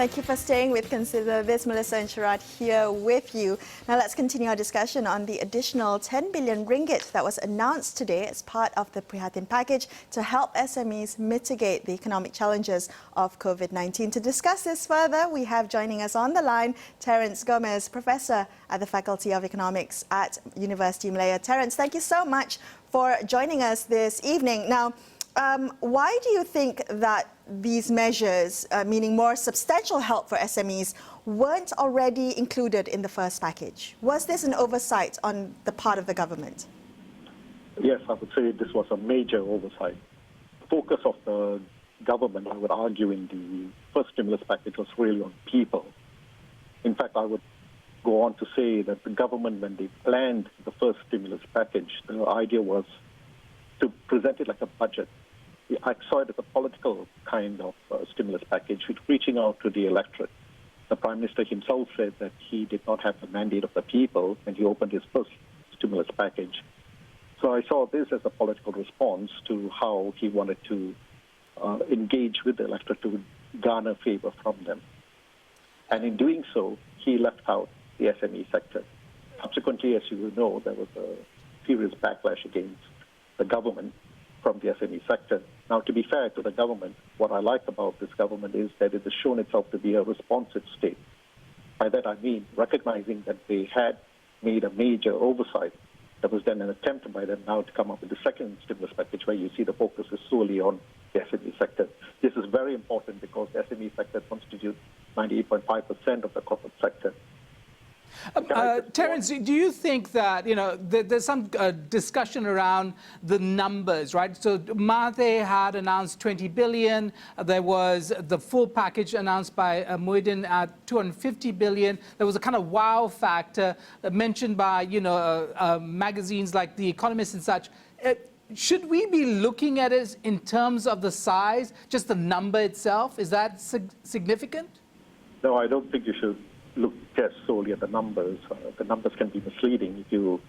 Thank you for staying with Consider This. Melisa and Sharaad here with you. Now let's continue our discussion on the additional 10 billion ringgit that was announced today as part of the Prihatin package to help SMEs mitigate the economic challenges of COVID-19. To discuss this further, we have joining us on the line Terence Gomez, Professor at the Faculty of Economics at University Malaya. Terence, thank you so much for joining us this evening. Now, why do you think that these measures, meaning more substantial help for SMEs, weren't already included in the first package? Was this an oversight on the part of the government? Yes, I would say this was a major oversight. The focus of the government, I would argue, in the first stimulus package was really on people. In fact, I would go on to say that the government, when they planned the first stimulus package, the idea was to present it like a budget. I saw it as a political kind of stimulus package, which reaching out to the electorate. The Prime Minister himself said that he did not have the mandate of the people when he opened his first stimulus package. So I saw this as a political response to how he wanted to engage with the electorate to garner favor from them. And in doing so, he left out the SME sector. Subsequently, as you will know, there was a serious backlash against the government from the SME sector. Now, to be fair to the government, what I like about this government is that it has shown itself to be a responsive state. By that I mean recognizing that they had made a major oversight. There was then an attempt by them now to come up with the second stimulus package where you see the focus is solely on the SME sector. This is very important because the SME sector constitutes 98.5% of the corporate sector. Terence, do you think that, there's some discussion around the numbers, right? So Mahathir had announced 20 billion. There was the full package announced by Muhyiddin at 250 billion. There was a kind of wow factor mentioned by, magazines like The Economist and such. Should we be looking at it in terms of the size, just the number itself? Is that significant? No, I don't think you should look just solely at the numbers. The numbers can be misleading. If you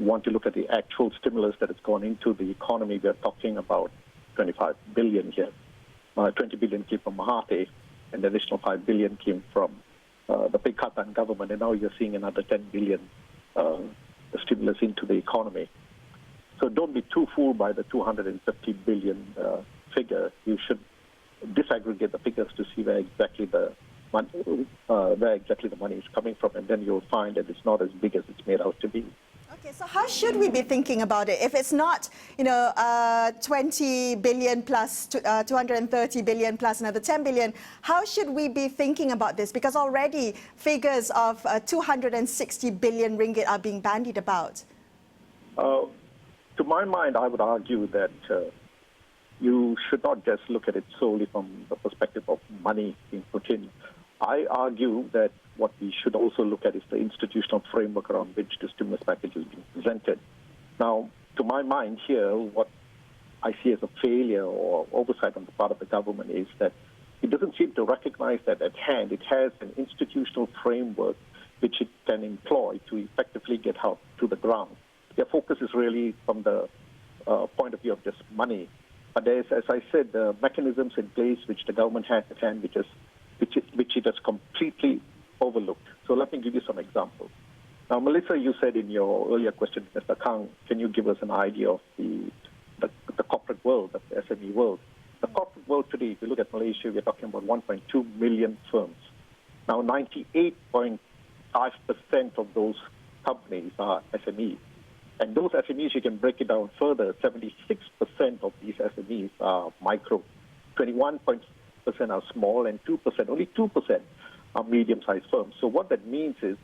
want to look at the actual stimulus that has gone into the economy, we are talking about 25 billion here. 20 billion came from Mahathir, and the additional 5 billion came from the Kuttan government, and now you're seeing another 10 billion stimulus into the economy. So don't be too fooled by the 250 billion figure. You should disaggregate the figures to see where exactly the money is coming from, and then you'll find that it's not as big as it's made out to be. Okay, so how should we be thinking about it? If it's not, 20 billion plus 230 billion plus another 10 billion, how should we be thinking about this? Because already figures of 260 billion ringgit are being bandied about. To my mind, I would argue that you should not just look at it solely from the perspective of money being put in. I argue that what we should also look at is the institutional framework around which the stimulus package is being presented. Now, to my mind here, what I see as a failure or oversight on the part of the government is that it doesn't seem to recognize that at hand it has an institutional framework which it can employ to effectively get help to the ground. Their focus is really from the point of view of just money. But there's, as I said, the mechanisms in place which the government has at hand, which it has completely overlooked. So let me give you some examples. Now, Melisa, you said in your earlier question, Mr. Kang, can you give us an idea of the corporate world, the SME world? The corporate world today, if you look at Malaysia, we're talking about 1.2 million firms. Now, 98.5% of those companies are SMEs. And those SMEs, you can break it down further, 76% of these SMEs are micro, 21% are small, and only 2% are medium-sized firms. So what that means is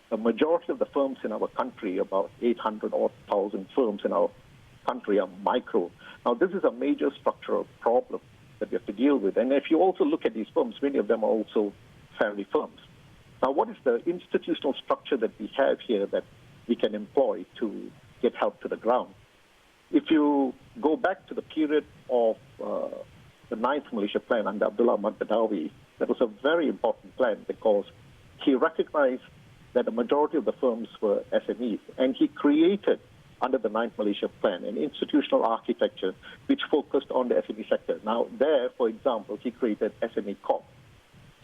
the majority of the firms in our country, about 800,000 firms in our country, are micro. Now, this is a major structural problem that we have to deal with. And if you also look at these firms, many of them are also family firms. Now, what is the institutional structure that we have here that we can employ to get help to the ground? If you go back to the period of the 9th Malaysia Plan under Abdullah Ahmad Badawi, that was a very important plan because he recognized that the majority of the firms were SMEs, and he created, under the 9th Malaysia Plan, an institutional architecture which focused on the SME sector. Now, there, for example, he created SME Corp.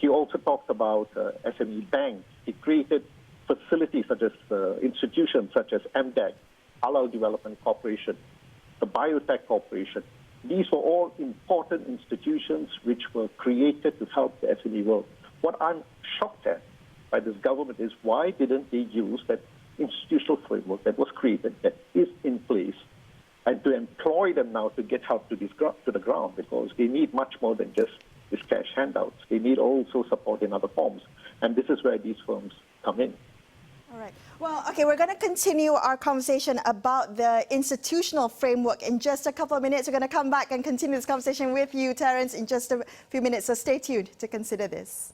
He also talked about SME banks. He created facilities such as institutions such as MDEC, Halal Development Corporation, the Biotech Corporation. These were all important institutions which were created to help the SME world. What I'm shocked at by this government is why didn't they use that institutional framework that was created, that is in place, and to employ them now to get help to the ground, because they need much more than just these cash handouts. They need also support in other forms. And this is where these firms come in. All right. Well, okay, we're going to continue our conversation about the institutional framework in just a couple of minutes. We're going to come back and continue this conversation with you, Terence, in just a few minutes. So stay tuned to consider this.